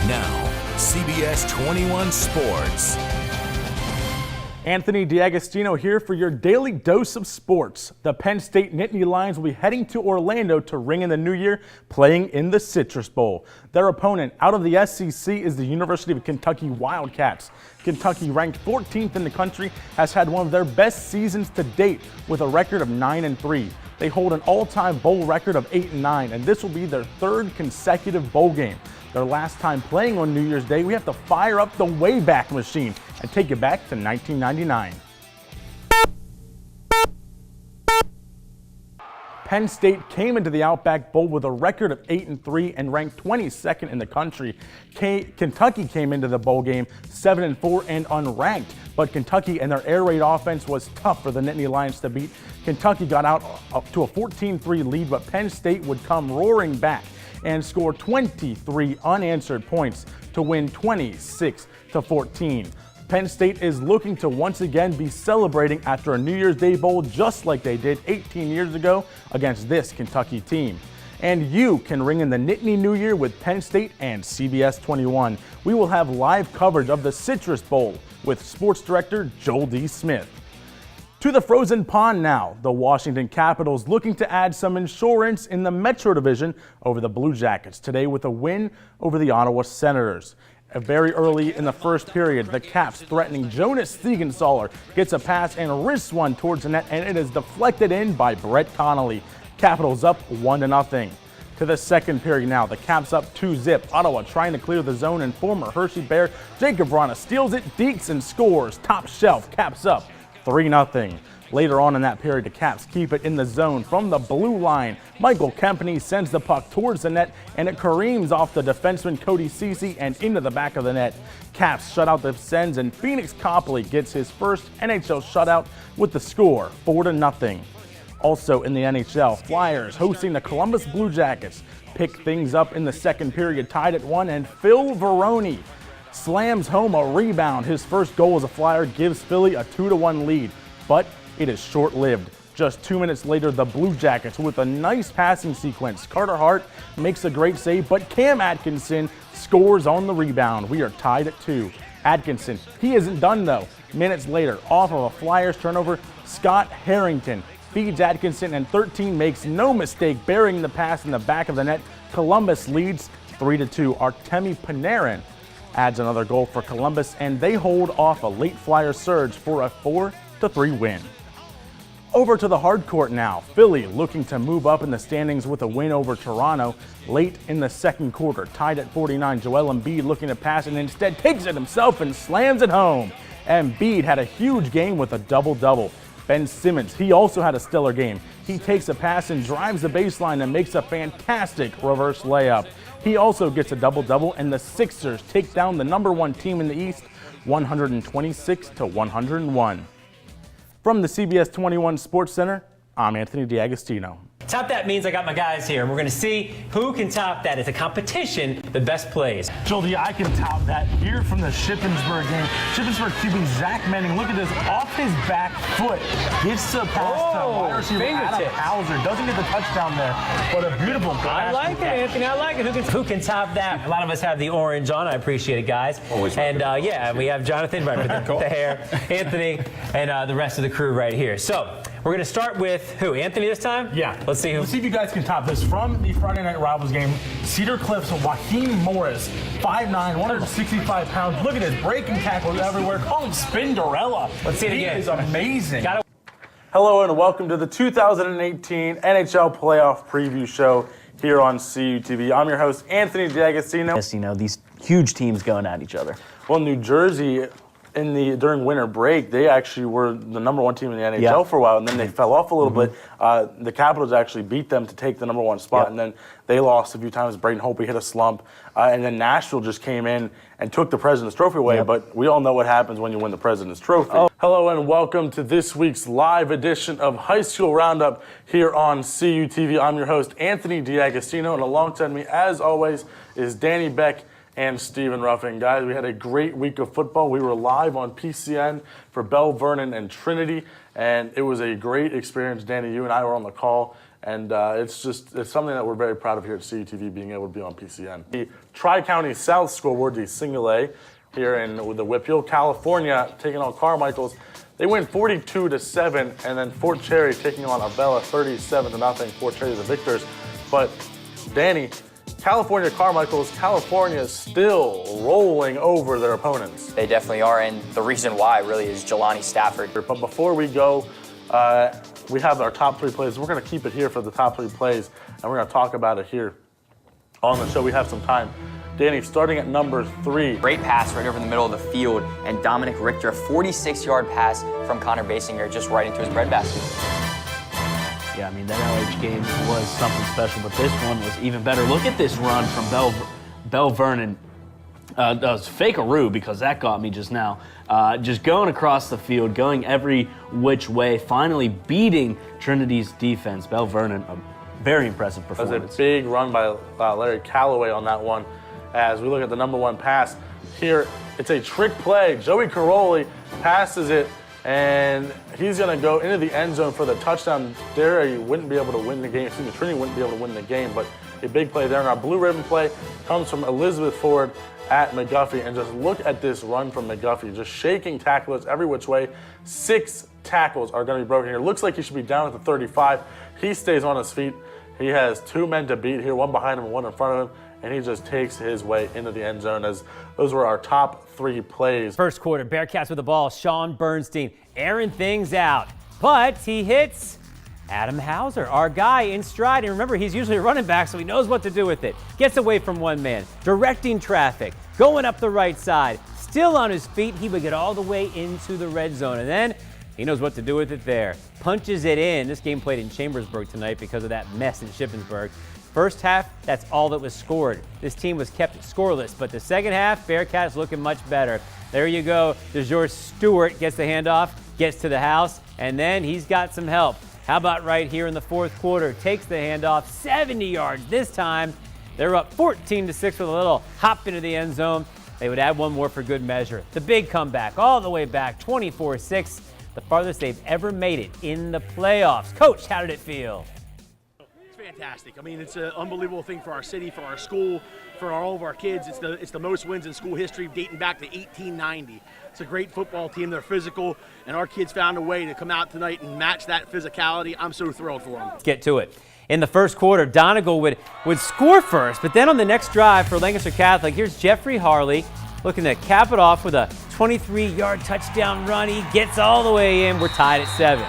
Now, CBS 21 Sports. Anthony D'Agostino here for your daily dose of sports. The Penn State Nittany Lions will be heading to Orlando to ring in the new year, playing in the Citrus Bowl. Their opponent out of the SEC is the University of Kentucky Wildcats. Kentucky, ranked 14th in the country, has had one of their best seasons to date with a record of 9-3. They hold an all-time bowl record of 8-9, and this will be their third consecutive bowl game. Their last time playing on New Year's Day, we have to fire up the Wayback Machine and take it back to 1999. Penn State came into the Outback Bowl with a record of 8-3 and ranked 22nd in the country. Kentucky came into the bowl game 7-4 and unranked, but Kentucky and their air raid offense was tough for the Nittany Lions to beat. Kentucky got out to a 14-3 lead, but Penn State would come roaring back and score 23 unanswered points to win 26-14. Penn State is looking to once again be celebrating after a New Year's Day Bowl just like they did 18 years ago against this Kentucky team. And you can ring in the Nittany New Year with Penn State and CBS 21. We will have live coverage of the Citrus Bowl with sports director Joel D. Smith. To the frozen pond now, the Washington Capitals looking to add some insurance in the Metro Division over the Blue Jackets today with a win over the Ottawa Senators. Very early in the first period, the Caps threatening Jonas Siegenthaler gets a pass and wrists one towards the net, and it is deflected in by Brett Connolly. Capitals up 1-0. To the second period now, the Caps up 2-0. Ottawa trying to clear the zone, and former Hershey Bear Jacob Vrana steals it, dekes and scores. Top shelf, Caps up 3-0. Later on in that period, the Caps keep it in the zone from the blue line. Michael Kempany sends the puck towards the net, and it careens off the defenseman Cody Ceci and into the back of the net. Caps shut out the Sens, and Phoenix Copley gets his first NHL shutout with the score 4-0. Also in the NHL, Flyers hosting the Columbus Blue Jackets pick things up in the second period, tied at 1, and Phil Veroni slams home a rebound. His first goal as a Flyer gives Philly a 2-1 lead, but it is short-lived. Just 2 minutes later, the Blue Jackets with a nice passing sequence. Carter Hart makes a great save, but Cam Atkinson scores on the rebound. We are tied at 2. Atkinson, he isn't done though. Minutes later, off of a Flyers turnover, Scott Harrington feeds Atkinson, and 13 makes no mistake burying the pass in the back of the net. Columbus leads 3-2. Artemi Panarin adds another goal for Columbus, and they hold off a late Flyer surge for a 4-3 win. Over to the hard court now. Philly looking to move up in the standings with a win over Toronto late in the second quarter. Tied at 49, Joel Embiid looking to pass and instead takes it himself and slams it home. Embiid had a huge game with a double-double. Ben Simmons, he also had a stellar game. He takes a pass and drives the baseline and makes a fantastic reverse layup. He also gets a double-double, and the Sixers take down the #1 team in the East 126-101. From the CBS 21 Sports Center, I'm Anthony D'Agostino. Top that means I got my guys here, and we're going to see who can top that. It's a competition, the best plays. Joel, I can top that here from the Shippensburg game. Shippensburg QB Zach Manning, look at this, off his back foot, gets the pass to wide receiver Adam Hauser. Doesn't get the touchdown there, but a beautiful pass. I like it, Anthony. I like it. Who can top that? A lot of us have the orange on. I appreciate it, guys. Always. And yeah, we have Jonathan right with the hair, Anthony, and the rest of the crew right here. So we're going to start with who? Anthony this time? Yeah. Let's see if you guys can top this. From the Friday Night Rivals game, Cedar Cliffs, Joaquin Morris, 5'9", 165 pounds. Look at this, breaking tackles everywhere. Call him Spinderella. Let's see it again. He is amazing. Hello and welcome to the 2018 NHL Playoff Preview Show here on CUTV. I'm your host, Anthony D'Agostino. You know, these huge teams going at each other. Well, New Jersey, during winter break, they actually were the #1 team in the NHL for a while, and then they fell off a little bit. The Capitals actually beat them to take the #1 spot, and then they lost a few times. Braden Holtby hit a slump, and then Nashville just came in and took the President's Trophy away, but we all know what happens when you win the President's Trophy. Hello and welcome to this week's live edition of High School Roundup here on CUTV. I'm your host, Anthony D'Agostino, and alongside me, as always, is Danny Beck and Stephen Ruffin. Guys, we had a great week of football. We were live on PCN for Bell Vernon and Trinity, and it was a great experience. Danny, you and I were on the call, And it's something that we're very proud of here at CUTV, being able to be on PCN. The Tri-County South scoreboard, the single A here in the Whippeal, California, taking on Carmichael's. They win 42-7, and then Fort Cherry taking on Avella 37-0. Fort Cherry the victors. But Danny, California Carmichael's, California is still rolling over their opponents. They definitely are, and the reason why really is Jelani Stafford. But before we go, we have our top 3 plays. We're going to keep it here for the top 3 plays, and we're going to talk about it here on the show. We have some time. Danny, starting at number 3. Great pass right over the middle of the field, and Dominic Richter, a 46-yard pass from Connor Basinger just right into his breadbasket. Yeah, I mean, that LH game was something special, but this one was even better. Look at this run from Bell Vernon. That was fake-a-roo, because that got me just now. Just going across the field, going every which way, finally beating Trinity's defense. Bell Vernon, a very impressive performance. That was a big run by Larry Calloway on that one. As we look at the number 1 pass here, it's a trick play. Joey Caroli passes it, and he's going to go into the end zone for the touchdown. Derry wouldn't be able to win the game. Trinity wouldn't be able to win the game, but a big play there. And our blue ribbon play comes from Elizabeth Ford at McGuffey. And just look at this run from McGuffey, just shaking tacklers every which way. 6 tackles are going to be broken here. Looks like he should be down at the 35. He stays on his feet. He has 2 men to beat here, one behind him and one in front of him. And he just takes his way into the end zone. As those were our top 3 plays. First quarter, Bearcats with the ball. Sean Bernstein airing things out, but he hits Adam Hauser, our guy, in stride. And remember, he's usually a running back, so he knows what to do with it. Gets away from one man, directing traffic, going up the right side, still on his feet. He would get all the way into the red zone, and then he knows what to do with it there. Punches it in. This game played in Chambersburg tonight because of that mess in Shippensburg. First half, that's all that was scored. This team was kept scoreless, but the second half, Bearcats looking much better. There you go. DeJour Stewart gets the handoff, gets to the house, and then he's got some help. How about right here in the fourth quarter? Takes the handoff, 70 yards this time. They're up 14-6 with a little hop into the end zone. They would add one more for good measure. The big comeback all the way back, 24-6, the farthest they've ever made it in the playoffs. Coach, how did it feel? Fantastic. I mean, it's an unbelievable thing for our city, for our school, for all of our kids. It's the most wins in school history dating back to 1890. It's a great football team. They're physical, and our kids found a way to come out tonight and match that physicality. I'm so thrilled for them. Let's get to it. In the first quarter, Donegal would score first, but then on the next drive for Lancaster Catholic, here's Jeffrey Harley looking to cap it off with a 23-yard touchdown run. He gets all the way in. We're tied at 7.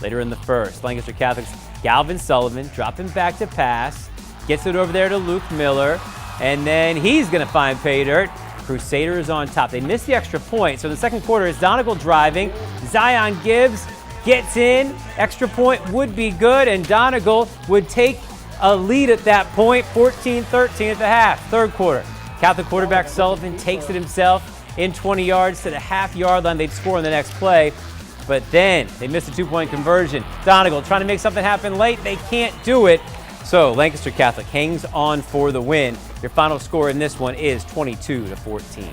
Later in the first, Lancaster Catholic's Galvin Sullivan dropping back to pass, gets it over there to Luke Miller, and then he's going to find pay dirt. Crusader is on top. They missed the extra point, so in the second quarter is Donegal driving. Zion Gibbs gets in. Extra point would be good, and Donegal would take a lead at that point, 14-13 at the half. Third quarter, Catholic quarterback Sullivan takes it himself in 20 yards to the half-yard line. They'd score on the next play. But then they missed a 2-point conversion. Donegal trying to make something happen late. They can't do it. So Lancaster Catholic hangs on for the win. Your final score in this one is 22-14.